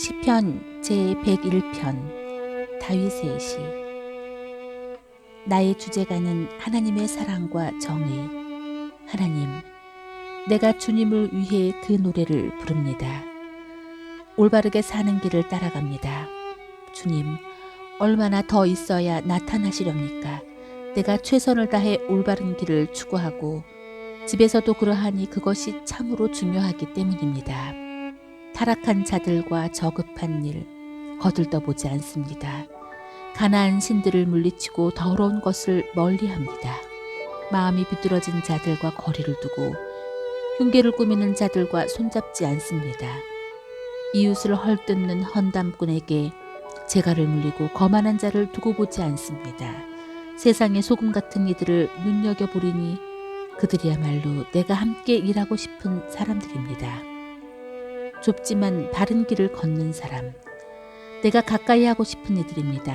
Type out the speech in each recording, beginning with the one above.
시편 제101편 다윗의 시. 나의 주제가는 하나님의 사랑과 정의. 하나님, 내가 주님을 위해 그 노래를 부릅니다. 올바르게 사는 길을 따라갑니다. 주님, 얼마나 더 있어야 나타나시렵니까? 내가 최선을 다해 올바른 길을 추구하고 집에서도 그러하니 그것이 참으로 중요하기 때문입니다. 타락한 자들과 저급한 일 거들떠보지 않습니다. 가나안 신들을 물리치고 더러운 것을 멀리합니다. 마음이 비뚤어진 자들과 거리를 두고 흉계를 꾸미는 자들과 손잡지 않습니다. 이웃을 헐뜯는 험담꾼에게 재갈을 물리고 거만한 자를 두고 보지 않습니다. 세상의 소금 같은 이들을 눈여겨보리니 그들이야말로 내가 함께 일하고 싶은 사람들입니다. 좁지만 바른 길을 걷는 사람, 내가 가까이 하고 싶은 이들입니다.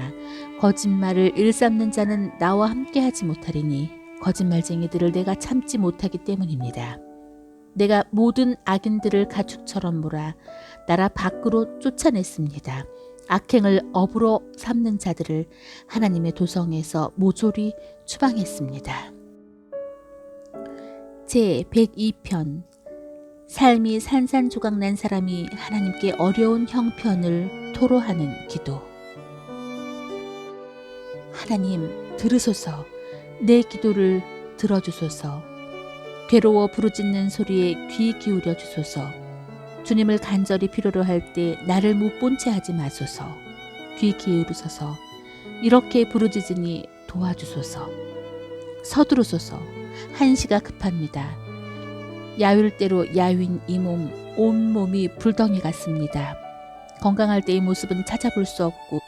거짓말을 일삼는 자는 나와 함께 하지 못하리니 거짓말쟁이들을 내가 참지 못하기 때문입니다. 내가 모든 악인들을 가축처럼 몰아 나라 밖으로 쫓아냈습니다. 악행을 업으로 삼는 자들을 하나님의 도성에서 모조리 추방했습니다. 제102편. 삶이 산산조각난 사람이 하나님께 어려운 형편을 토로하는 기도. 하나님, 들으소서. 내 기도를 들어주소서. 괴로워 부르짖는 소리에 귀 기울여 주소서. 주님을 간절히 필요로 할 때 나를 못 본 채 하지 마소서. 귀 기울이소서. 이렇게 부르짖으니 도와주소서. 서두르소서. 한시가 급합니다. 야윈 때로 야윈 이 몸, 온몸이 불덩이 같습니다. 건강할 때의 모습은 찾아볼 수 없고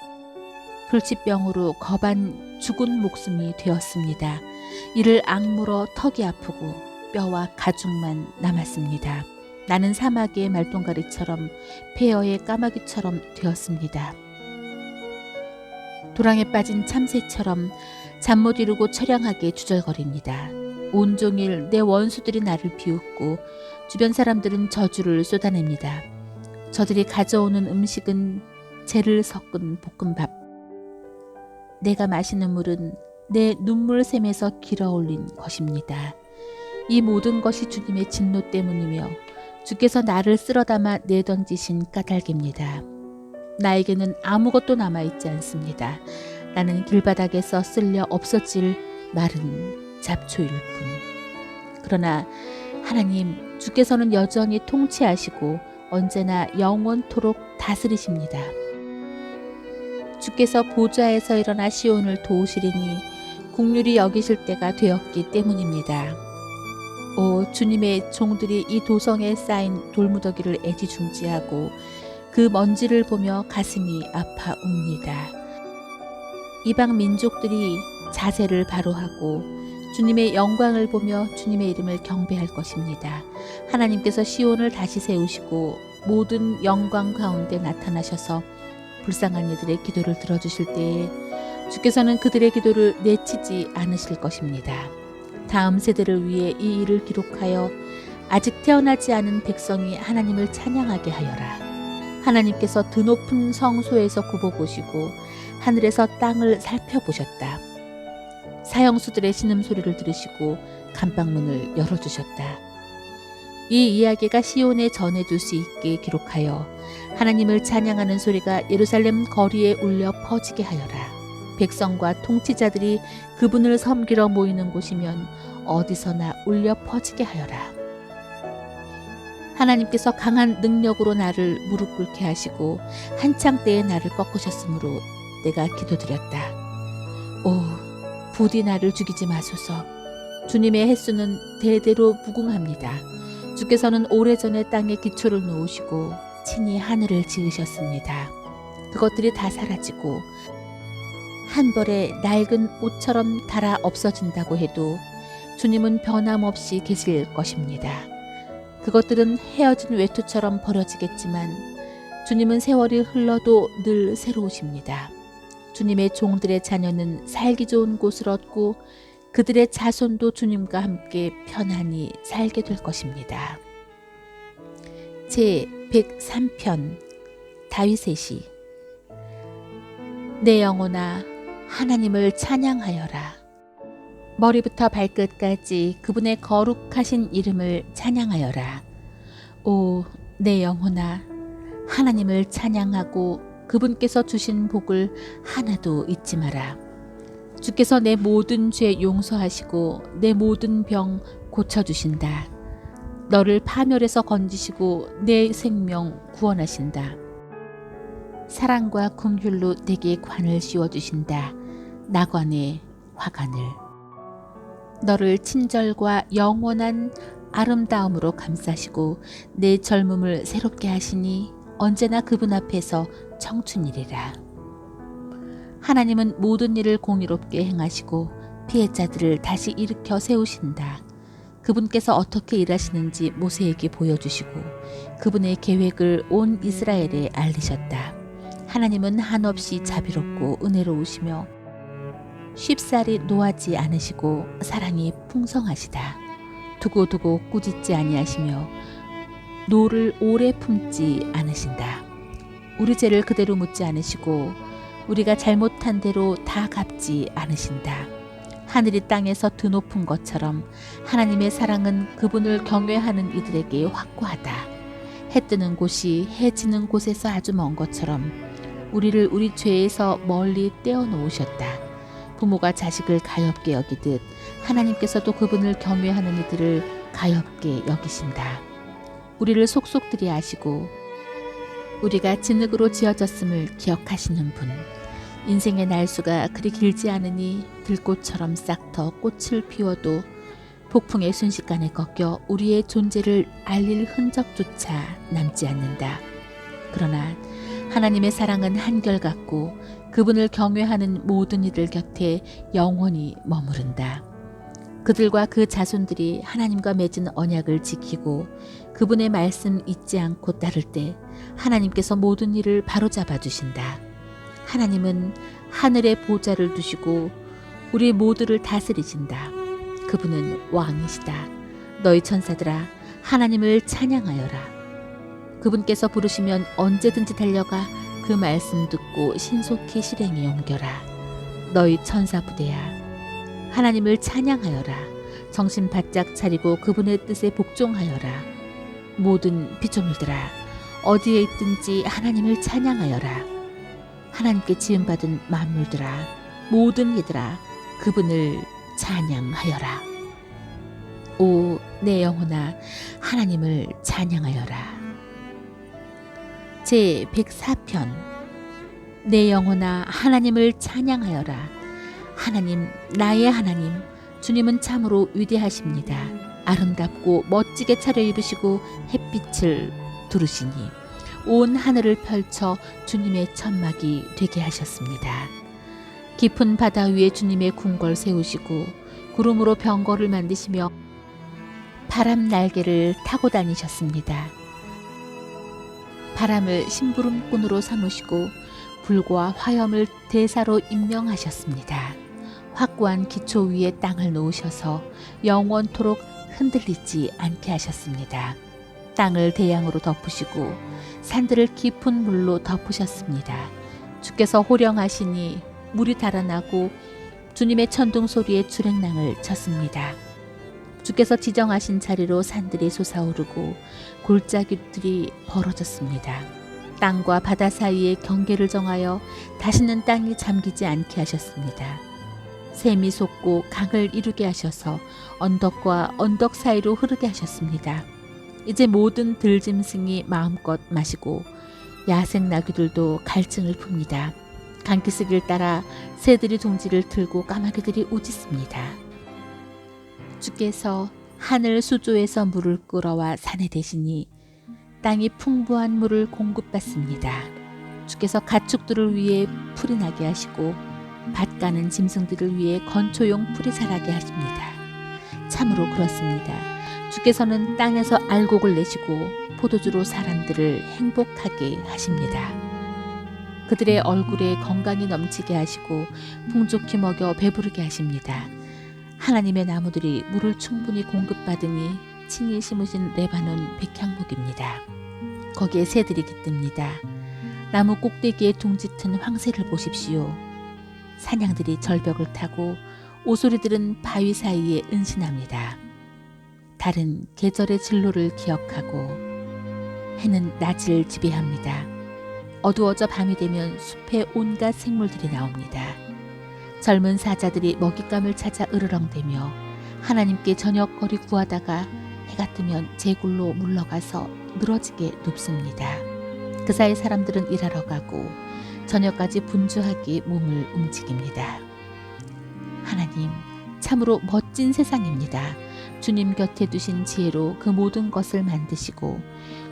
불치병으로 겁한 죽은 목숨이 되었습니다. 이를 악물어 턱이 아프고 뼈와 가죽만 남았습니다. 나는 사막의 말똥가리처럼 폐허의 까마귀처럼 되었습니다. 도랑에 빠진 참새처럼 잠 못 이루고 처량하게 주절거립니다. 온종일 내 원수들이 나를 비웃고 주변 사람들은 저주를 쏟아냅니다. 저들이 가져오는 음식은 재를 섞은 볶음밥. 내가 마시는 물은 내 눈물샘에서 길어올린 것입니다. 이 모든 것이 주님의 진노 때문이며 주께서 나를 쓸어담아 내던지신 까닭입니다. 나에게는 아무것도 남아있지 않습니다. 나는 길바닥에서 쓸려 없어질 마른 잡초일 뿐. 그러나 하나님, 주께서는 여전히 통치하시고 언제나 영원토록 다스리십니다. 주께서 보좌에서 일어나 시온을 도우시리니 국률이 여기실 때가 되었기 때문입니다. 오, 주님의 종들이 이 도성에 쌓인 돌무더기를 애지중지하고 그 먼지를 보며 가슴이 아파 웁니다. 이방 민족들이 자세를 바로 하고 주님의 영광을 보며 주님의 이름을 경배할 것입니다. 하나님께서 시온을 다시 세우시고 모든 영광 가운데 나타나셔서 불쌍한 이들의 기도를 들어주실 때에 주께서는 그들의 기도를 내치지 않으실 것입니다. 다음 세대를 위해 이 일을 기록하여 아직 태어나지 않은 백성이 하나님을 찬양하게 하여라. 하나님께서 드높은 성소에서 굽어보시고 하늘에서 땅을 살펴보셨다. 사형수들의 신음소리를 들으시고 감방문을 열어주셨다. 이 이야기가 시온에 전해질 수 있게 기록하여 하나님을 찬양하는 소리가 예루살렘 거리에 울려 퍼지게 하여라. 백성과 통치자들이 그분을 섬기러 모이는 곳이면 어디서나 울려 퍼지게 하여라. 하나님께서 강한 능력으로 나를 무릎 꿇게 하시고 한창 때에 나를 꺾으셨으므로 내가 기도드렸다. 오, 부디 나를 죽이지 마소서. 주님의 횟수는 대대로 무궁합니다. 주께서는 오래전에 땅에 기초를 놓으시고 친히 하늘을 지으셨습니다. 그것들이 다 사라지고 한 벌에 낡은 옷처럼 닳아 없어진다고 해도 주님은 변함없이 계실 것입니다. 그것들은 헤어진 외투처럼 버려지겠지만 주님은 세월이 흘러도 늘 새로우십니다. 주님의 종들의 자녀는 살기 좋은 곳을 얻고 그들의 자손도 주님과 함께 편안히 살게 될 것입니다. 제103편 다윗의 내 영혼아 하나님을 찬양하여라. 머리부터 발끝까지 그분의 거룩하신 이름을 찬양하여라. 오, 내 영혼아 하나님을 찬양하고 그분께서 주신 복을 하나도 잊지 마라. 주께서 내 모든 죄 용서하시고 내 모든 병 고쳐주신다. 너를 파멸에서 건지시고 내 생명 구원하신다. 사랑과 긍휼로 내게 관을 씌워주신다. 나관의 화관을. 너를 친절과 영원한 아름다움으로 감싸시고 내 젊음을 새롭게 하시니 언제나 그분 앞에서 청춘이리라. 하나님은 모든 일을 공의롭게 행하시고 피해자들을 다시 일으켜 세우신다. 그분께서 어떻게 일하시는지 모세에게 보여주시고 그분의 계획을 온 이스라엘에 알리셨다. 하나님은 한없이 자비롭고 은혜로우시며 쉽사리 노하지 않으시고 사랑이 풍성하시다. 두고두고 꾸짖지 아니하시며 노를 오래 품지 않으신다. 우리 죄를 그대로 묻지 않으시고 우리가 잘못한 대로 다 갚지 않으신다. 하늘이 땅에서 드높은 것처럼 하나님의 사랑은 그분을 경외하는 이들에게 확고하다. 해 뜨는 곳이 해 지는 곳에서 아주 먼 것처럼 우리를 우리 죄에서 멀리 떼어놓으셨다. 부모가 자식을 가엾게 여기듯 하나님께서도 그분을 경외하는 이들을 가엾게 여기신다. 우리를 속속들이 아시고 우리가 진흙으로 지어졌음을 기억하시는 분. 인생의 날수가 그리 길지 않으니 들꽃처럼 싹터 꽃을 피워도 폭풍의 순식간에 꺾여 우리의 존재를 알릴 흔적조차 남지 않는다. 그러나 하나님의 사랑은 한결같고 그분을 경외하는 모든 이들 곁에 영원히 머무른다. 그들과 그 자손들이 하나님과 맺은 언약을 지키고 그분의 말씀 잊지 않고 따를 때 하나님께서 모든 일을 바로잡아 주신다. 하나님은 하늘에 보좌를 두시고 우리 모두를 다스리신다. 그분은 왕이시다. 너희 천사들아 하나님을 찬양하여라. 그분께서 부르시면 언제든지 달려가 그 말씀 듣고 신속히 실행에 옮겨라. 너희 천사 부대야 하나님을 찬양하여라. 정신 바짝 차리고 그분의 뜻에 복종하여라. 모든 피조물들아 어디에 있든지 하나님을 찬양하여라. 하나님께 지음받은 만물들아 모든 이들아 그분을 찬양하여라. 오, 내 영혼아 하나님을 찬양하여라. 제 104편. 내 영혼아 하나님을 찬양하여라. 하나님, 나의 하나님, 주님은 참으로 위대하십니다. 아름답고 멋지게 차려입으시고 햇빛을 두르시니 온 하늘을 펼쳐 주님의 천막이 되게 하셨습니다. 깊은 바다 위에 주님의 궁궐 세우시고 구름으로 병거를 만드시며 바람 날개를 타고 다니셨습니다. 바람을 심부름꾼으로 삼으시고 불과 화염을 대사로 임명하셨습니다. 확고한 기초 위에 땅을 놓으셔서 영원토록 흔들리지 않게 하셨습니다. 땅을 대양으로 덮으시고 산들을 깊은 물로 덮으셨습니다. 주께서 호령하시니 물이 달아나고 주님의 천둥 소리에 주랭랑을 쳤습니다. 주께서 지정하신 자리로 산들이 솟아오르고 골짜기들이 벌어졌습니다. 땅과 바다 사이에 경계를 정하여 다시는 땅이 잠기지 않게 하셨습니다. 샘이 솟고 강을 이루게 하셔서 언덕과 언덕 사이로 흐르게 하셨습니다. 이제 모든 들짐승이 마음껏 마시고 야생 나귀들도 갈증을 풉니다. 강기슭을 따라 새들이 둥지를 틀고 까마귀들이 우짖습니다. 주께서 하늘 수조에서 물을 끌어와 산에 대시니 땅이 풍부한 물을 공급받습니다. 주께서 가축들을 위해 풀이 나게 하시고 밭 가는 짐승들을 위해 건초용 풀이 자라게 하십니다. 참으로 그렇습니다. 주께서는 땅에서 알곡을 내시고 포도주로 사람들을 행복하게 하십니다. 그들의 얼굴에 건강이 넘치게 하시고 풍족히 먹여 배부르게 하십니다. 하나님의 나무들이 물을 충분히 공급받으니 친히 심으신 레바논 백향목입니다. 거기에 새들이 깃듭니다. 나무 꼭대기에 둥짓은 황새를 보십시오. 사냥들이 절벽을 타고 오소리들은 바위 사이에 은신합니다. 달은 계절의 진로를 기억하고 해는 낮을 지배합니다. 어두워져 밤이 되면 숲에 온갖 생물들이 나옵니다. 젊은 사자들이 먹잇감을 찾아 으르렁대며 하나님께 저녁거리 구하다가 해가 뜨면 제굴로 물러가서 늘어지게 눕습니다. 그 사이 사람들은 일하러 가고 저녁까지 분주하게 몸을 움직입니다. 하나님, 참으로 멋진 세상입니다. 주님 곁에 두신 지혜로 그 모든 것을 만드시고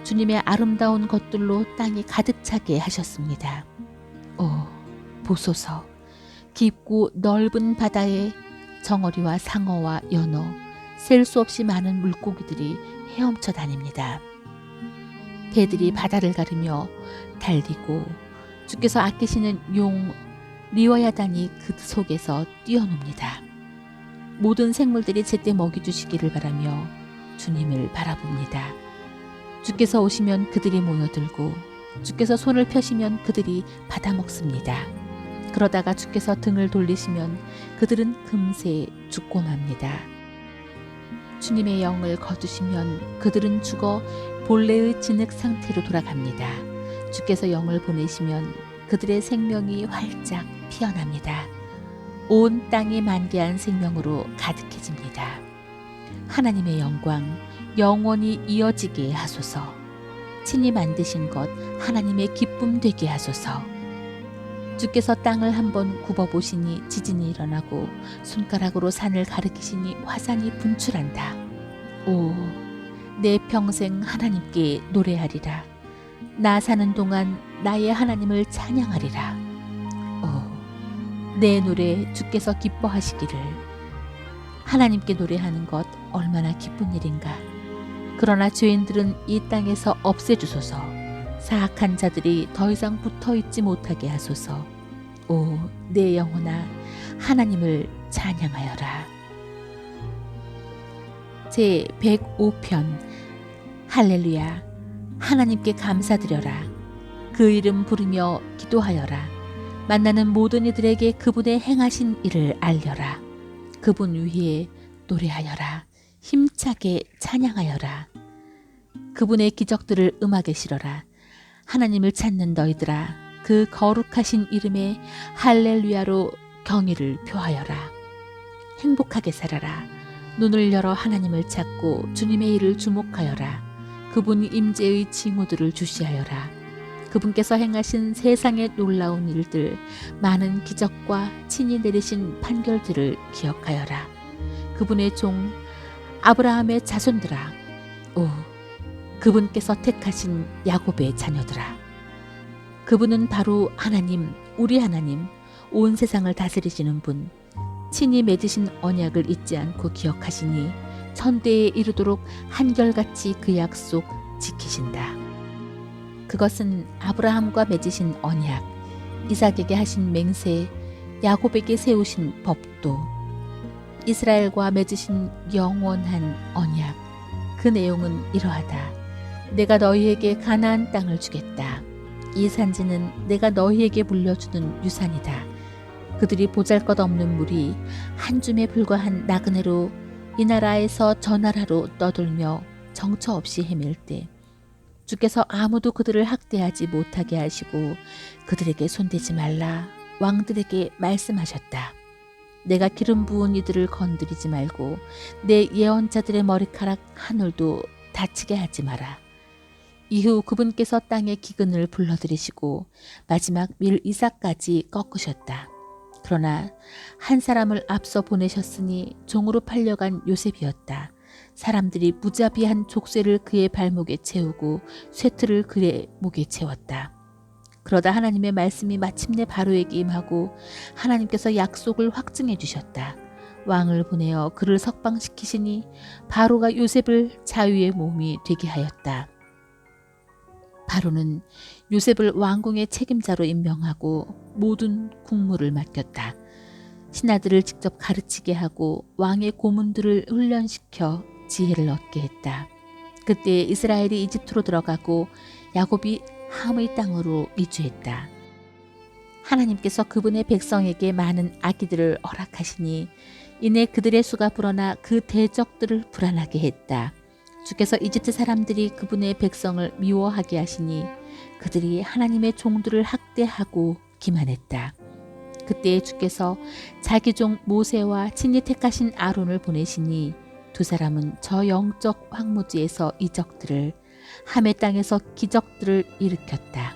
주님의 아름다운 것들로 땅이 가득 차게 하셨습니다. 오, 보소서. 깊고 넓은 바다에 정어리와 상어와 연어, 셀 수 없이 많은 물고기들이 헤엄쳐 다닙니다. 배들이 바다를 가르며 달리고 주께서 아끼시는 용 리워야단이 그 속에서 뛰어놉니다. 모든 생물들이 제때 먹이 주시기를 바라며 주님을 바라봅니다. 주께서 오시면 그들이 모여들고 주께서 손을 펴시면 그들이 받아먹습니다. 그러다가 주께서 등을 돌리시면 그들은 금세 죽고 맙니다. 주님의 영을 거두시면 그들은 죽어 본래의 진흙 상태로 돌아갑니다. 주께서 영을 보내시면 그들의 생명이 활짝 피어납니다. 온 땅이 만개한 생명으로 가득해집니다. 하나님의 영광 영원히 이어지게 하소서. 친히 만드신 것 하나님의 기쁨 되게 하소서. 주께서 땅을 한번 굽어보시니 지진이 일어나고 손가락으로 산을 가리키시니 화산이 분출한다. 오, 내 평생 하나님께 노래하리라. 나 사는 동안 나의 하나님을 찬양하리라. 오, 내 노래 주께서 기뻐하시기를. 하나님께 노래하는 것 얼마나 기쁜 일인가. 그러나 죄인들은 이 땅에서 없애주소서. 사악한 자들이 더 이상 붙어있지 못하게 하소서. 오, 내 영혼아, 하나님을 찬양하여라. 제 105편 할렐루야. 하나님께 감사드려라. 그 이름 부르며 기도하여라. 만나는 모든 이들에게 그분의 행하신 일을 알려라. 그분 위에 노래하여라. 힘차게 찬양하여라. 그분의 기적들을 음악에 실어라. 하나님을 찾는 너희들아, 그 거룩하신 이름에 할렐루야로 경의를 표하여라. 행복하게 살아라. 눈을 열어 하나님을 찾고 주님의 일을 주목하여라. 그분 임재의 징후들을 주시하여라. 그분께서 행하신 세상의 놀라운 일들, 많은 기적과 친히 내리신 판결들을 기억하여라. 그분의 종 아브라함의 자손들아, 오, 그분께서 택하신 야곱의 자녀들아. 그분은 바로 하나님, 우리 하나님, 온 세상을 다스리시는 분, 친히 맺으신 언약을 잊지 않고 기억하시니 천대에 이르도록 한결같이 그 약속 지키신다. 그것은 아브라함과 맺으신 언약, 이삭에게 하신 맹세, 야곱에게 세우신 법도, 이스라엘과 맺으신 영원한 언약. 그 내용은 이러하다. 내가 너희에게 가나안 땅을 주겠다. 이 산지는 내가 너희에게 물려주는 유산이다. 그들이 보잘것없는 무리 한 줌에 불과한 나그네로 이 나라에서 저 나라로 떠돌며 정처 없이 헤맬 때 주께서 아무도 그들을 학대하지 못하게 하시고 그들에게 손대지 말라 왕들에게 말씀하셨다. 내가 기름 부은 이들을 건드리지 말고 내 예언자들의 머리카락 한 올도 다치게 하지 마라. 이후 그분께서 땅의 기근을 불러들이시고 마지막 밀 이삭까지 꺾으셨다. 그러나 한 사람을 앞서 보내셨으니 종으로 팔려간 요셉이었다. 사람들이 무자비한 족쇄를 그의 발목에 채우고 쇠틀을 그의 목에 채웠다. 그러다 하나님의 말씀이 마침내 바로에게 임하고 하나님께서 약속을 확증해 주셨다. 왕을 보내어 그를 석방시키시니 바로가 요셉을 자유의 몸이 되게 하였다. 바로는 요셉을 왕궁의 책임자로 임명하고 모든 국무를 맡겼다. 신하들을 직접 가르치게 하고 왕의 고문들을 훈련시켜 지혜를 얻게 했다. 그때 이스라엘이 이집트로 들어가고 야곱이 함의 땅으로 이주했다. 하나님께서 그분의 백성에게 많은 아기들을 허락하시니 이내 그들의 수가 불어나 그 대적들을 불안하게 했다. 주께서 이집트 사람들이 그분의 백성을 미워하게 하시니 그들이 하나님의 종들을 학대하고 기만했다. 그때 주께서 자기 종 모세와 친히 택하신 아론을 보내시니 두 사람은 저 영적 황무지에서 이적들을, 함의 땅에서 기적들을 일으켰다.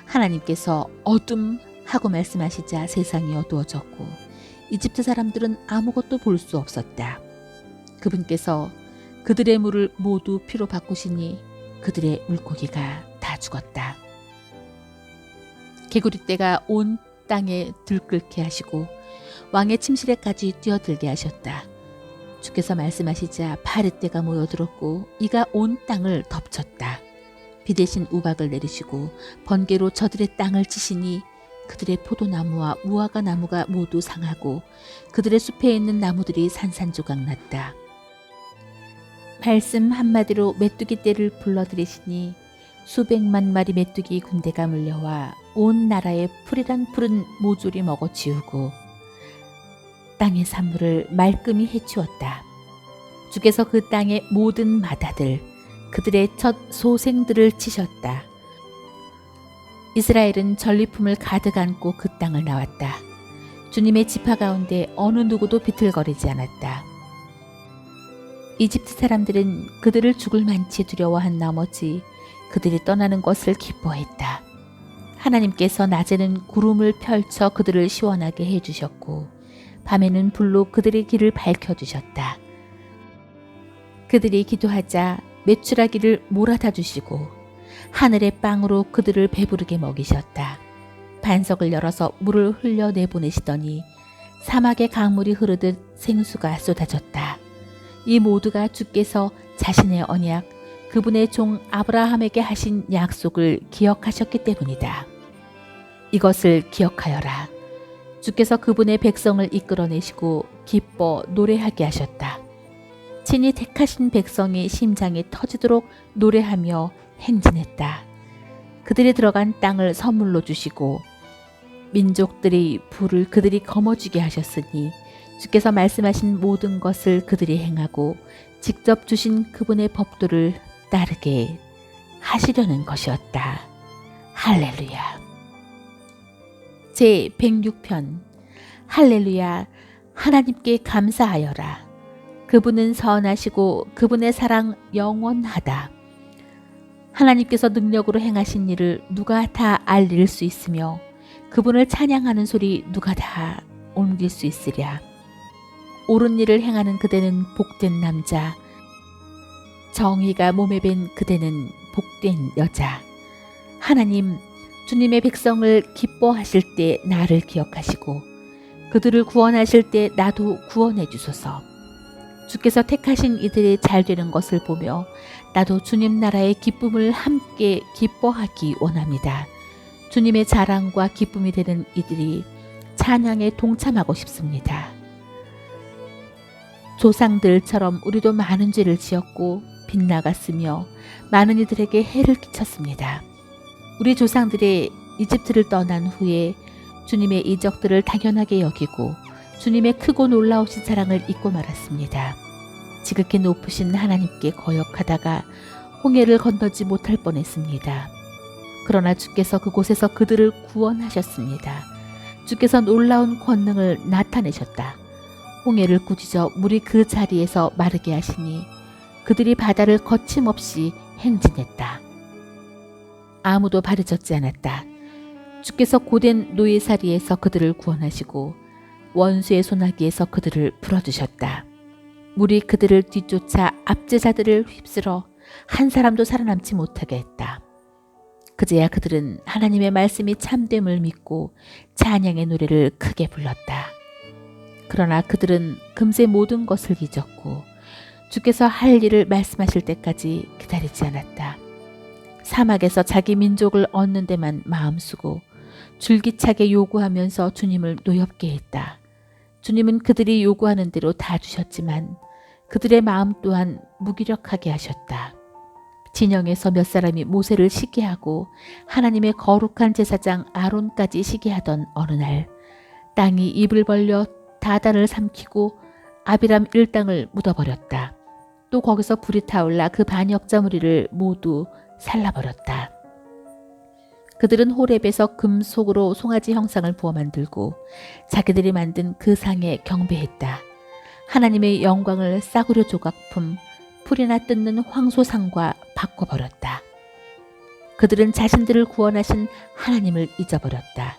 하나님께서 어둠 하고 말씀하시자 세상이 어두워졌고 이집트 사람들은 아무것도 볼 수 없었다. 그분께서 그들의 물을 모두 피로 바꾸시니 그들의 물고기가 다 죽었다. 개구리떼가 온 땅에 들끓게 하시고 왕의 침실에까지 뛰어들게 하셨다. 주께서 말씀하시자 파리떼가 모여들었고 이가 온 땅을 덮쳤다. 비 대신 우박을 내리시고 번개로 저들의 땅을 치시니 그들의 포도나무와 무화과 나무가 모두 상하고 그들의 숲에 있는 나무들이 산산조각 났다. 말씀 한마디로 메뚜기 떼를 불러들이시니 수백만 마리 메뚜기 군대가 물려와 온 나라의 풀이란 푸른 모조리 먹어치우고 땅의 산물을 말끔히 해치웠다. 주께서 그 땅의 모든 마다들, 그들의 첫 소생들을 치셨다. 이스라엘은 전리품을 가득 안고 그 땅을 나왔다. 주님의 지파 가운데 어느 누구도 비틀거리지 않았다. 이집트 사람들은 그들을 죽을 만치 두려워한 나머지 그들이 떠나는 것을 기뻐했다. 하나님께서 낮에는 구름을 펼쳐 그들을 시원하게 해주셨고 밤에는 불로 그들의 길을 밝혀주셨다. 그들이 기도하자 메추라기를 몰아다 주시고 하늘의 빵으로 그들을 배부르게 먹이셨다. 반석을 열어서 물을 흘려 내보내시더니 사막의 강물이 흐르듯 생수가 쏟아졌다. 이 모두가 주께서 자신의 언약, 그분의 종 아브라함에게 하신 약속을 기억하셨기 때문이다. 이것을 기억하여라. 주께서 그분의 백성을 이끌어내시고 기뻐 노래하게 하셨다. 친히 택하신 백성이 심장이 터지도록 노래하며 행진했다. 그들이 들어간 땅을 선물로 주시고 민족들의 불을 그들이 거머쥐게 하셨으니 주께서 말씀하신 모든 것을 그들이 행하고 직접 주신 그분의 법도를 따르게 하시려는 것이었다. 할렐루야. 제 106편 할렐루야. 하나님께 감사하여라. 그분은 선하시고 그분의 사랑 영원하다. 하나님께서 능력으로 행하신 일을 누가 다 알릴 수 있으며 그분을 찬양하는 소리 누가 다 옮길 수 있으랴. 옳은 일을 행하는 그대는 복된 남자, 정의가 몸에 밴 그대는 복된 여자. 하나님, 주님의 백성을 기뻐하실 때 나를 기억하시고 그들을 구원하실 때 나도 구원해 주소서. 주께서 택하신 이들이 잘되는 것을 보며 나도 주님 나라의 기쁨을 함께 기뻐하기 원합니다. 주님의 자랑과 기쁨이 되는 이들이 찬양에 동참하고 싶습니다. 조상들처럼 우리도 많은 죄를 지었고 빗나갔으며 많은 이들에게 해를 끼쳤습니다. 우리 조상들이 이집트를 떠난 후에 주님의 이적들을 당연하게 여기고 주님의 크고 놀라우신 사랑을 잊고 말았습니다. 지극히 높으신 하나님께 거역하다가 홍해를 건너지 못할 뻔했습니다. 그러나 주께서 그곳에서 그들을 구원하셨습니다. 주께서 놀라운 권능을 나타내셨다. 홍해를 꾸짖어 물이 그 자리에서 마르게 하시니 그들이 바다를 거침없이 행진했다. 아무도 바르졌지 않았다. 주께서 고된 노예살이에서 그들을 구원하시고 원수의 소나기에서 그들을 풀어주셨다. 물이 그들을 뒤쫓아 압제자들을 휩쓸어 한 사람도 살아남지 못하게 했다. 그제야 그들은 하나님의 말씀이 참됨을 믿고 찬양의 노래를 크게 불렀다. 그러나 그들은 금세 모든 것을 잊었고 주께서 할 일을 말씀하실 때까지 기다리지 않았다. 사막에서 자기 민족을 얻는 데만 마음 쓰고 줄기차게 요구하면서 주님을 노엽게 했다. 주님은 그들이 요구하는 대로 다 주셨지만 그들의 마음 또한 무기력하게 하셨다. 진영에서 몇 사람이 모세를 시기하고 하나님의 거룩한 제사장 아론까지 시기하던 어느 날 땅이 입을 벌려 다단을 삼키고 아비람 일당을 묻어버렸다. 또 거기서 불이 타올라 그 반역자 무리를 모두 살라버렸다. 그들은 호렙에서 금속으로 송아지 형상을 부어 만들고 자기들이 만든 그 상에 경배했다. 하나님의 영광을 싸구려 조각품, 풀이나 뜯는 황소상과 바꿔버렸다. 그들은 자신들을 구원하신 하나님을 잊어버렸다.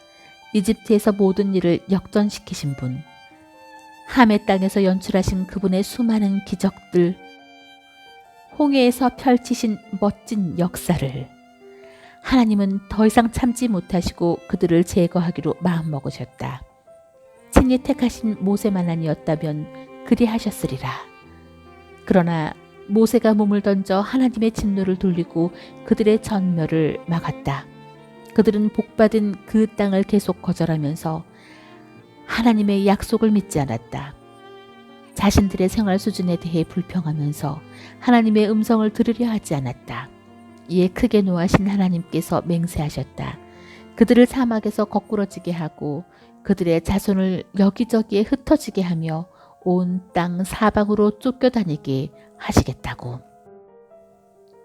이집트에서 모든 일을 역전시키신 분, 함의 땅에서 연출하신 그분의 수많은 기적들, 홍해에서 펼치신 멋진 역사를 하나님은 더 이상 참지 못하시고 그들을 제거하기로 마음먹으셨다. 친히 택하신 모세만 아니었다면 그리하셨으리라. 그러나 모세가 몸을 던져 하나님의 진노를 돌리고 그들의 전멸을 막았다. 그들은 복받은 그 땅을 계속 거절하면서 하나님의 약속을 믿지 않았다. 자신들의 생활 수준에 대해 불평하면서 하나님의 음성을 들으려 하지 않았다. 이에 크게 노하신 하나님께서 맹세하셨다. 그들을 사막에서 거꾸러지게 하고 그들의 자손을 여기저기에 흩어지게 하며 온 땅 사방으로 쫓겨다니게 하시겠다고.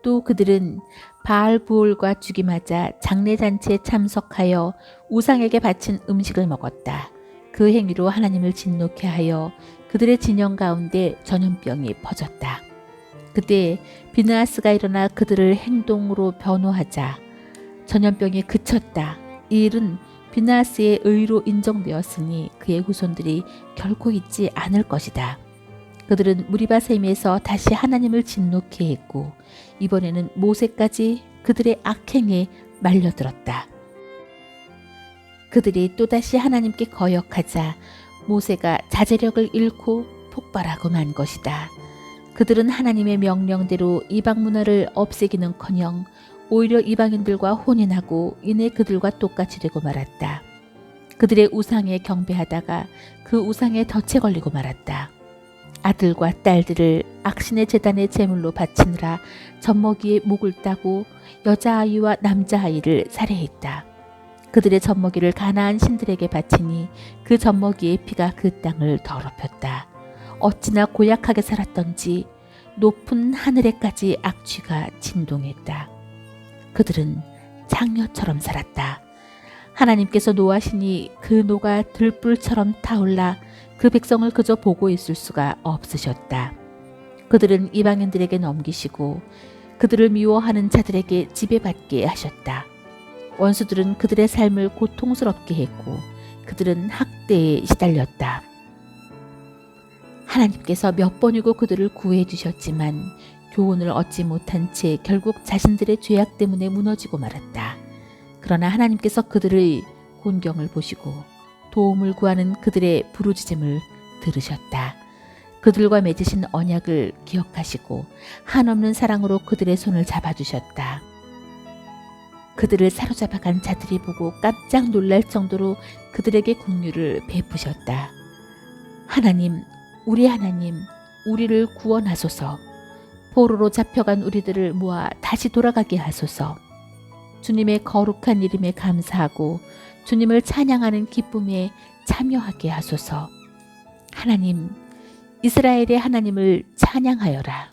또 그들은 바알부올과 죽임하자 장례잔치에 참석하여 우상에게 바친 음식을 먹었다. 그 행위로 하나님을 진노케 하여 그들의 진영 가운데 전염병이 퍼졌다. 그때 비느하스가 일어나 그들을 행동으로 변호하자 전염병이 그쳤다. 이 일은 비느하스의 의로 인정되었으니 그의 후손들이 결코 잊지 않을 것이다. 그들은 무리바셈에서 다시 하나님을 진노케 했고 이번에는 모세까지 그들의 악행에 말려들었다. 그들이 또다시 하나님께 거역하자 모세가 자제력을 잃고 폭발하고 만 것이다. 그들은 하나님의 명령대로 이방 문화를 없애기는커녕 오히려 이방인들과 혼인하고 이내 그들과 똑같이 되고 말았다. 그들의 우상에 경배하다가 그 우상에 덫에 걸리고 말았다. 아들과 딸들을 악신의 제단에 제물로 바치느라 젖먹이의 목을 따고 여자아이와 남자아이를 살해했다. 그들의 젖먹이를 가나안 신들에게 바치니 그 젖먹이의 피가 그 땅을 더럽혔다. 어찌나 고약하게 살았던지 높은 하늘에까지 악취가 진동했다. 그들은 장녀처럼 살았다. 하나님께서 노하시니 그 노가 들불처럼 타올라 그 백성을 그저 보고 있을 수가 없으셨다. 그들은 이방인들에게 넘기시고 그들을 미워하는 자들에게 지배받게 하셨다. 원수들은 그들의 삶을 고통스럽게 했고 그들은 학대에 시달렸다. 하나님께서 몇 번이고 그들을 구해 주셨지만 교훈을 얻지 못한 채 결국 자신들의 죄악 때문에 무너지고 말았다. 그러나 하나님께서 그들의 곤경을 보시고 도움을 구하는 그들의 부르짖음을 들으셨다. 그들과 맺으신 언약을 기억하시고 한없는 사랑으로 그들의 손을 잡아주셨다. 그들을 사로잡아간 자들이 보고 깜짝 놀랄 정도로 그들에게 긍휼을 베푸셨다. 하나님, 우리 하나님, 우리를 구원하소서. 포로로 잡혀간 우리들을 모아 다시 돌아가게 하소서. 주님의 거룩한 이름에 감사하고 주님을 찬양하는 기쁨에 참여하게 하소서. 하나님, 이스라엘의 하나님을 찬양하여라.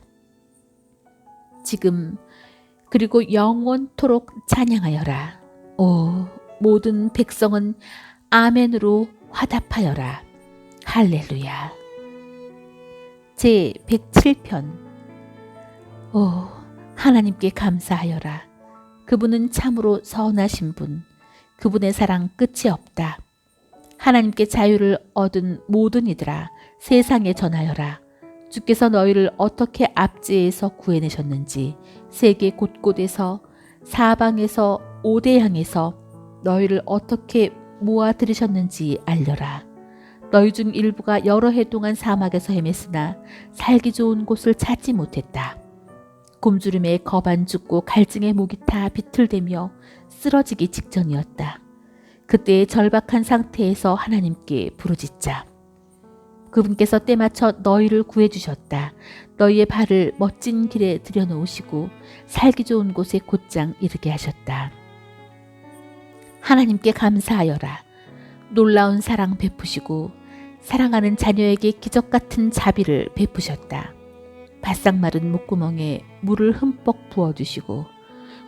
지금 그리고 영원토록 찬양하여라. 오, 모든 백성은 아멘으로 화답하여라. 할렐루야. 제 107편. 오, 하나님께 감사하여라. 그분은 참으로 선하신 분. 그분의 사랑 끝이 없다. 하나님께 자유를 얻은 모든 이들아, 세상에 전하여라. 주께서 너희를 어떻게 압제에서 구해내셨는지, 세계 곳곳에서, 사방에서, 오대양에서 너희를 어떻게 모아 들이셨는지 알려라. 너희 중 일부가 여러 해 동안 사막에서 헤맸으나 살기 좋은 곳을 찾지 못했다. 굶주림에 겁 안 죽고 갈증에 목이 타 비틀대며 쓰러지기 직전이었다. 그때의 절박한 상태에서 하나님께 부르짖자. 그분께서 때맞춰 너희를 구해주셨다. 너희의 발을 멋진 길에 들여놓으시고 살기 좋은 곳에 곧장 이르게 하셨다. 하나님께 감사하여라. 놀라운 사랑 베푸시고 사랑하는 자녀에게 기적 같은 자비를 베푸셨다. 바싹 마른 목구멍에 물을 흠뻑 부어주시고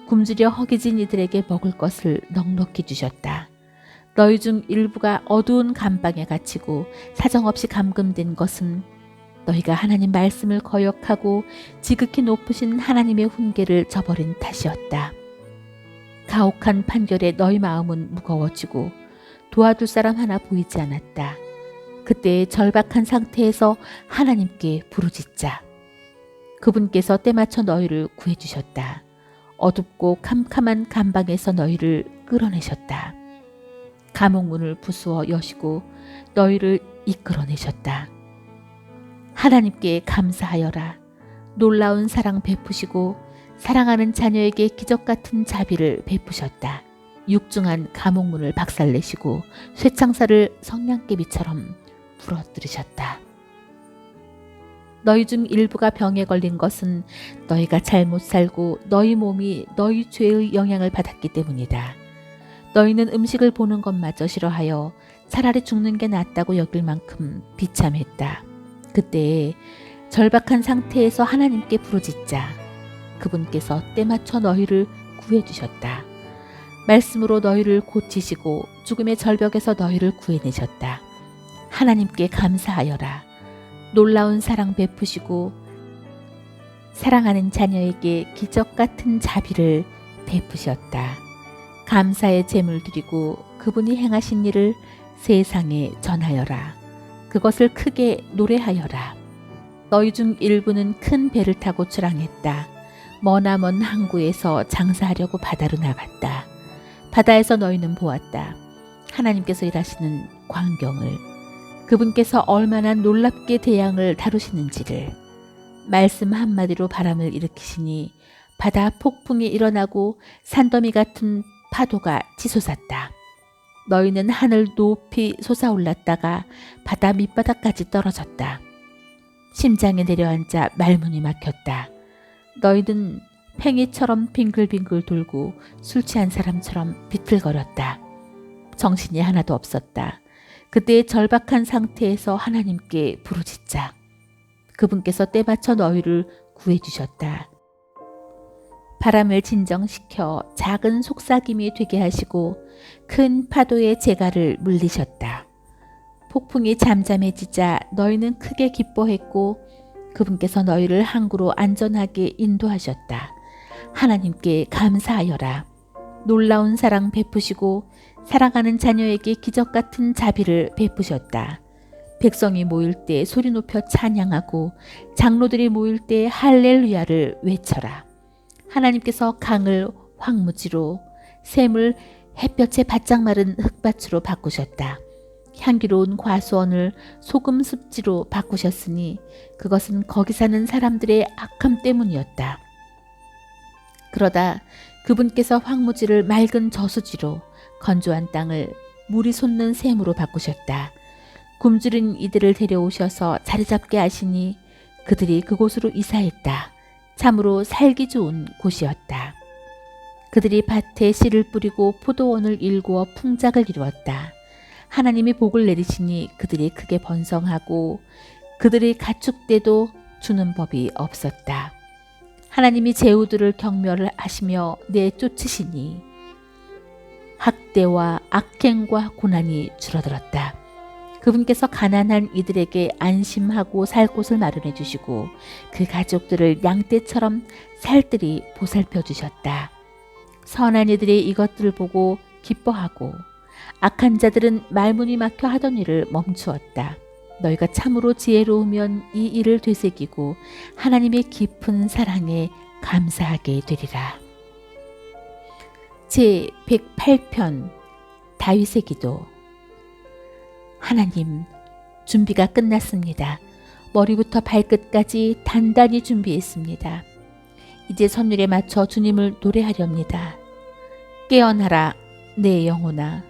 굶주려 허기진 이들에게 먹을 것을 넉넉히 주셨다. 너희 중 일부가 어두운 감방에 갇히고 사정없이 감금된 것은 너희가 하나님 말씀을 거역하고 지극히 높으신 하나님의 훈계를 저버린 탓이었다. 가혹한 판결에 너희 마음은 무거워지고 도와줄 사람 하나 보이지 않았다. 그때 절박한 상태에서 하나님께 부르짖자. 그분께서 때맞춰 너희를 구해주셨다. 어둡고 캄캄한 감방에서 너희를 끌어내셨다. 감옥문을 부수어 여시고 너희를 이끌어내셨다. 하나님께 감사하여라. 놀라운 사랑 베푸시고 사랑하는 자녀에게 기적 같은 자비를 베푸셨다. 육중한 감옥문을 박살내시고 쇠창살을 성냥개비처럼 부러뜨리셨다. 너희 중 일부가 병에 걸린 것은 너희가 잘못 살고 너희 몸이 너희 죄의 영향을 받았기 때문이다. 너희는 음식을 보는 것마저 싫어하여 차라리 죽는 게 낫다고 여길 만큼 비참했다. 그때 절박한 상태에서 하나님께 부르짖자. 그분께서 때맞춰 너희를 구해주셨다. 말씀으로 너희를 고치시고 죽음의 절벽에서 너희를 구해내셨다. 하나님께 감사하여라. 놀라운 사랑 베푸시고 사랑하는 자녀에게 기적 같은 자비를 베푸셨다. 감사의 제물 드리고 그분이 행하신 일을 세상에 전하여라. 그것을 크게 노래하여라. 너희 중 일부는 큰 배를 타고 출항했다. 머나먼 항구에서 장사하려고 바다로 나갔다. 바다에서 너희는 보았다. 하나님께서 일하시는 광경을, 그분께서 얼마나 놀랍게 대양을 다루시는지를. 말씀 한마디로 바람을 일으키시니 바다 폭풍이 일어나고 산더미 같은 파도가 치솟았다. 너희는 하늘 높이 솟아올랐다가 바다 밑바닥까지 떨어졌다. 심장에 내려앉아 말문이 막혔다. 너희는 팽이처럼 빙글빙글 돌고 술 취한 사람처럼 비틀거렸다. 정신이 하나도 없었다. 그때 절박한 상태에서 하나님께 부르짖자. 그분께서 때맞춰 너희를 구해주셨다. 바람을 진정시켜 작은 속삭임이 되게 하시고 큰 파도의 재갈을 물리셨다. 폭풍이 잠잠해지자 너희는 크게 기뻐했고 그분께서 너희를 항구로 안전하게 인도하셨다. 하나님께 감사하여라. 놀라운 사랑 베푸시고 사랑하는 자녀에게 기적 같은 자비를 베푸셨다. 백성이 모일 때 소리 높여 찬양하고 장로들이 모일 때 할렐루야를 외쳐라. 하나님께서 강을 황무지로 샘을 햇볕에 바짝 마른 흙밭으로 바꾸셨다. 향기로운 과수원을 소금 습지로 바꾸셨으니 그것은 거기 사는 사람들의 악함 때문이었다. 그러다 그분께서 황무지를 맑은 저수지로 건조한 땅을 물이 솟는 샘으로 바꾸셨다. 굶주린 이들을 데려오셔서 자리 잡게 하시니 그들이 그곳으로 이사했다. 참으로 살기 좋은 곳이었다. 그들이 밭에 씨를 뿌리고 포도원을 일구어 풍작을 이루었다. 하나님이 복을 내리시니 그들이 크게 번성하고 그들의 가축대도 주는 법이 없었다. 하나님이 제후들을 경멸하시며 내쫓으시니 학대와 악행과 고난이 줄어들었다. 그분께서 가난한 이들에게 안심하고 살 곳을 마련해 주시고 그 가족들을 양떼처럼 살뜰히 보살펴 주셨다. 선한 이들이 이것들을 보고 기뻐하고 악한 자들은 말문이 막혀 하던 일을 멈추었다. 너희가 참으로 지혜로우면 이 일을 되새기고 하나님의 깊은 사랑에 감사하게 되리라. 제 108편 다윗의 기도. 하나님, 준비가 끝났습니다. 머리부터 발끝까지 단단히 준비했습니다. 이제 선율에 맞춰 주님을 노래하렵니다. 깨어나라 내 영혼아.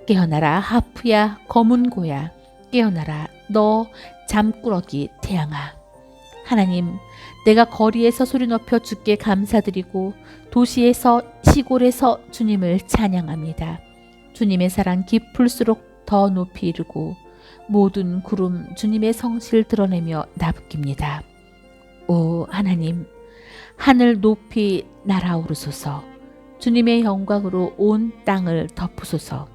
깨어나라 하프야 검은 고야. 깨어나라 너 잠꾸러기 태양아. 하나님, 내가 거리에서 소리 높여 주께 감사드리고 도시에서 시골에서 주님을 찬양합니다. 주님의 사랑 깊을수록 더 높이 이르고 모든 구름 주님의 성실 드러내며 나부깁니다. 오 하나님, 하늘 높이 날아오르소서. 주님의 영광으로 온 땅을 덮으소서.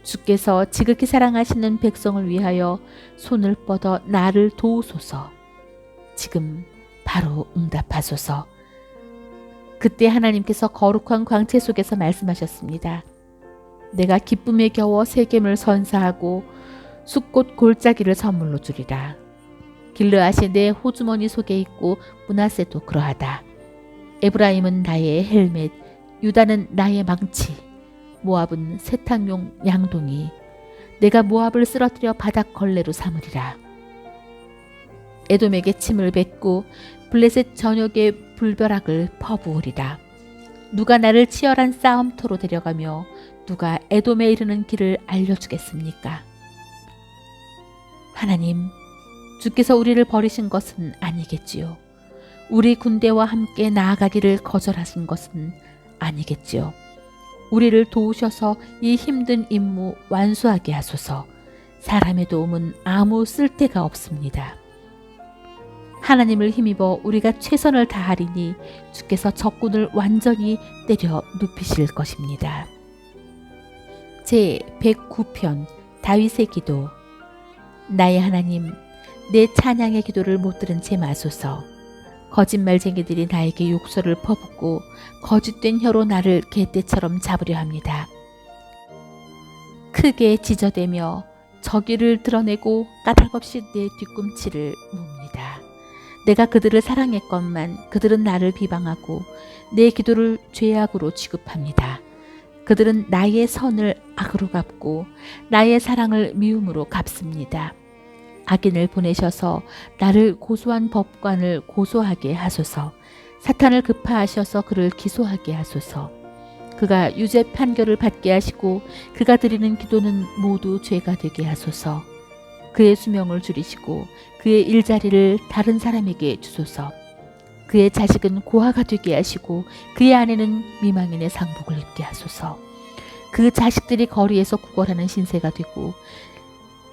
주께서 지극히 사랑하시는 백성을 위하여 손을 뻗어 나를 도우소서. 지금 바로 응답하소서. 그때 하나님께서 거룩한 광채 속에서 말씀하셨습니다. 내가 기쁨에 겨워 세겜을 선사하고 숫꽃 골짜기를 선물로 주리라. 길르앗이 내 호주머니 속에 있고 므낫세도 그러하다. 에브라임은 나의 헬멧, 유다는 나의 망치, 모압은 세탁용 양동이. 내가 모압을 쓰러뜨려 바닥 걸레로 삼으리라. 에돔에게 침을 뱉고 블레셋 전역에 불벼락을 퍼부으리라. 누가 나를 치열한 싸움터로 데려가며 누가 에돔에 이르는 길을 알려주겠습니까? 하나님, 주께서 우리를 버리신 것은 아니겠지요. 우리 군대와 함께 나아가기를 거절하신 것은 아니겠지요. 우리를 도우셔서 이 힘든 임무 완수하게 하소서. 사람의 도움은 아무 쓸데가 없습니다. 하나님을 힘입어 우리가 최선을 다하리니 주께서 적군을 완전히 때려 눕히실 것입니다. 제 109편 다윗의 기도. 나의 하나님, 내 찬양의 기도를 못 들은 채 마소서. 거짓말쟁이들이 나에게 욕설을 퍼붓고 거짓된 혀로 나를 개떼처럼 잡으려 합니다. 크게 지저대며 저기를 드러내고 까닭없이 내 뒤꿈치를 뭅니다. 내가 그들을 사랑했건만 그들은 나를 비방하고 내 기도를 죄악으로 취급합니다. 그들은 나의 선을 악으로 갚고 나의 사랑을 미움으로 갚습니다. 악인을 보내셔서 나를 고소한 법관을 고소하게 하소서. 사탄을 급파하셔서 그를 기소하게 하소서. 그가 유죄 판결을 받게 하시고 그가 드리는 기도는 모두 죄가 되게 하소서. 그의 수명을 줄이시고 그의 일자리를 다른 사람에게 주소서. 그의 자식은 고아가 되게 하시고 그의 아내는 미망인의 상복을 입게 하소서. 그 자식들이 거리에서 구걸하는 신세가 되고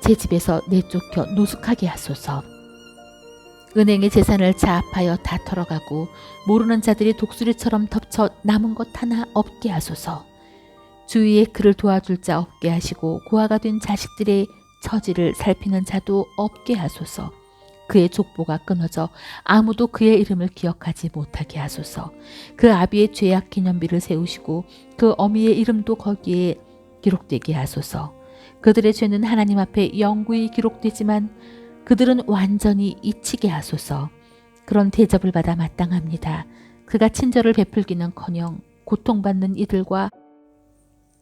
제 집에서 내쫓겨 노숙하게 하소서. 은행의 재산을 자합하여 다 털어가고 모르는 자들이 독수리처럼 덮쳐 남은 것 하나 없게 하소서. 주위에 그를 도와줄 자 없게 하시고 고아가 된 자식들의 처지를 살피는 자도 없게 하소서. 그의 족보가 끊어져 아무도 그의 이름을 기억하지 못하게 하소서. 그 아비의 죄악 기념비를 세우시고 그 어미의 이름도 거기에 기록되게 하소서. 그들의 죄는 하나님 앞에 영구히 기록되지만 그들은 완전히 잊히게 하소서. 그런 대접을 받아 마땅합니다. 그가 친절을 베풀기는커녕 고통받는 이들과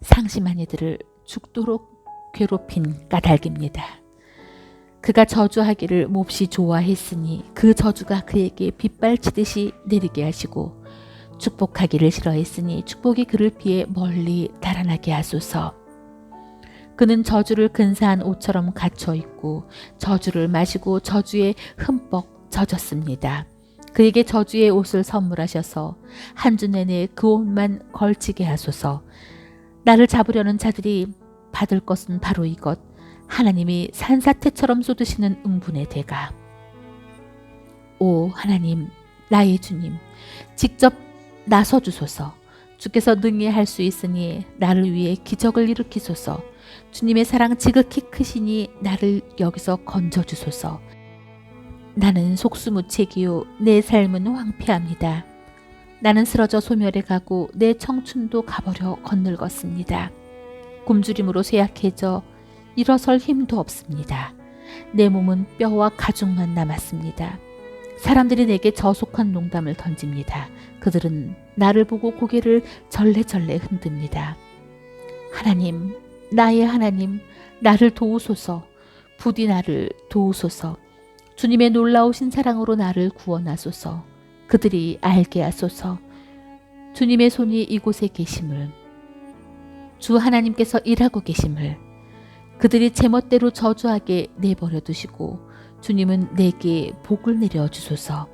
상심한 이들을 죽도록 괴롭힌 까닭입니다. 그가 저주하기를 몹시 좋아했으니 그 저주가 그에게 빗발치듯이 내리게 하시고 축복하기를 싫어했으니 축복이 그를 피해 멀리 달아나게 하소서. 그는 저주를 근사한 옷처럼 갖춰 입고 저주를 마시고 저주에 흠뻑 젖었습니다. 그에게 저주의 옷을 선물하셔서 한 주 내내 그 옷만 걸치게 하소서. 나를 잡으려는 자들이 받을 것은 바로 이것, 하나님이 산사태처럼 쏟으시는 응분의 대가. 오 하나님, 나의 주님, 직접 나서주소서. 주께서 능히 할 수 있으니 나를 위해 기적을 일으키소서. 주님의 사랑 지극히 크시니 나를 여기서 건져주소서. 나는 속수무책이요 내 삶은 황폐합니다. 나는 쓰러져 소멸해 가고 내 청춘도 가버려 거늙었습니다. 굶주림으로 쇠약해져 일어설 힘도 없습니다. 내 몸은 뼈와 가죽만 남았습니다. 사람들이 내게 저속한 농담을 던집니다. 그들은 나를 보고 고개를 절레절레 흔듭니다. 하나님, 나의 하나님, 나를 도우소서. 부디 나를 도우소서. 주님의 놀라우신 사랑으로 나를 구원하소서. 그들이 알게 하소서. 주님의 손이 이곳에 계심을, 주 하나님께서 일하고 계심을, 그들이 제멋대로 저주하게 내버려 두시고 주님은 내게 복을 내려 주소서.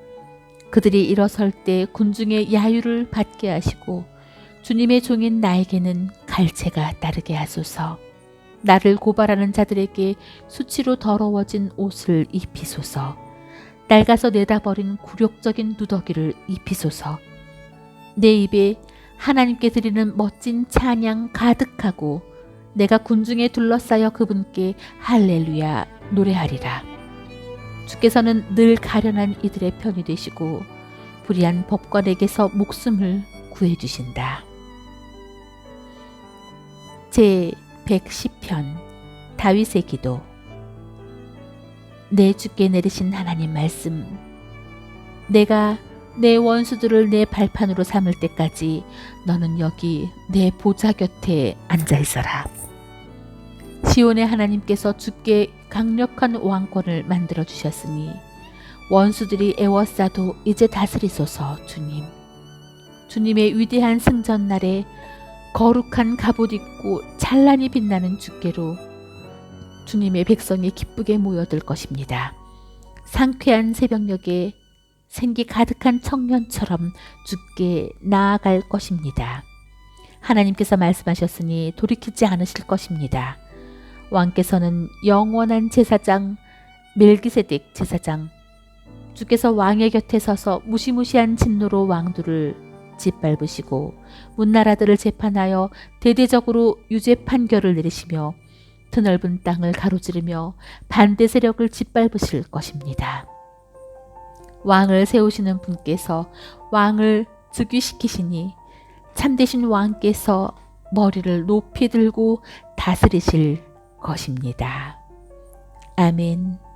그들이 일어설 때 군중의 야유를 받게 하시고 주님의 종인 나에게는 갈채가 따르게 하소서. 나를 고발하는 자들에게 수치로 더러워진 옷을 입히소서. 낡아서 내다버린 굴욕적인 누더기를 입히소서. 내 입에 하나님께 드리는 멋진 찬양 가득하고 내가 군중에 둘러싸여 그분께 할렐루야 노래하리라. 주께서는 늘 가련한 이들의 편이 되시고 불의한 법관에게서 목숨을 구해주신다. 제 110편 다윗의 기도. 내 주께 내리신 하나님 말씀. 내가 내 원수들을 내 발판으로 삼을 때까지 너는 여기 내 보좌 곁에 앉아 있어라. 시온의 하나님께서 주께 강력한 왕권을 만들어 주셨으니 원수들이 애워싸도 이제 다스리소서. 주님. 주님의 위대한 승전 날에 거룩한 갑옷 입고 찬란히 빛나는 주께로 주님의 백성이 기쁘게 모여들 것입니다. 상쾌한 새벽녘에 생기 가득한 청년처럼 주께 나아갈 것입니다. 하나님께서 말씀하셨으니 돌이키지 않으실 것입니다. 왕께서는 영원한 제사장 멜기세덱 제사장, 주께서 왕의 곁에 서서 무시무시한 진노로 왕들을 짓밟으시고 문나라들을 재판하여 대대적으로 유죄 판결을 내리시며 드넓은 땅을 가로지르며 반대 세력을 짓밟으실 것입니다. 왕을 세우시는 분께서 왕을 즉위시키시니 참되신 왕께서 머리를 높이 들고 다스리실 것입니다. 아멘.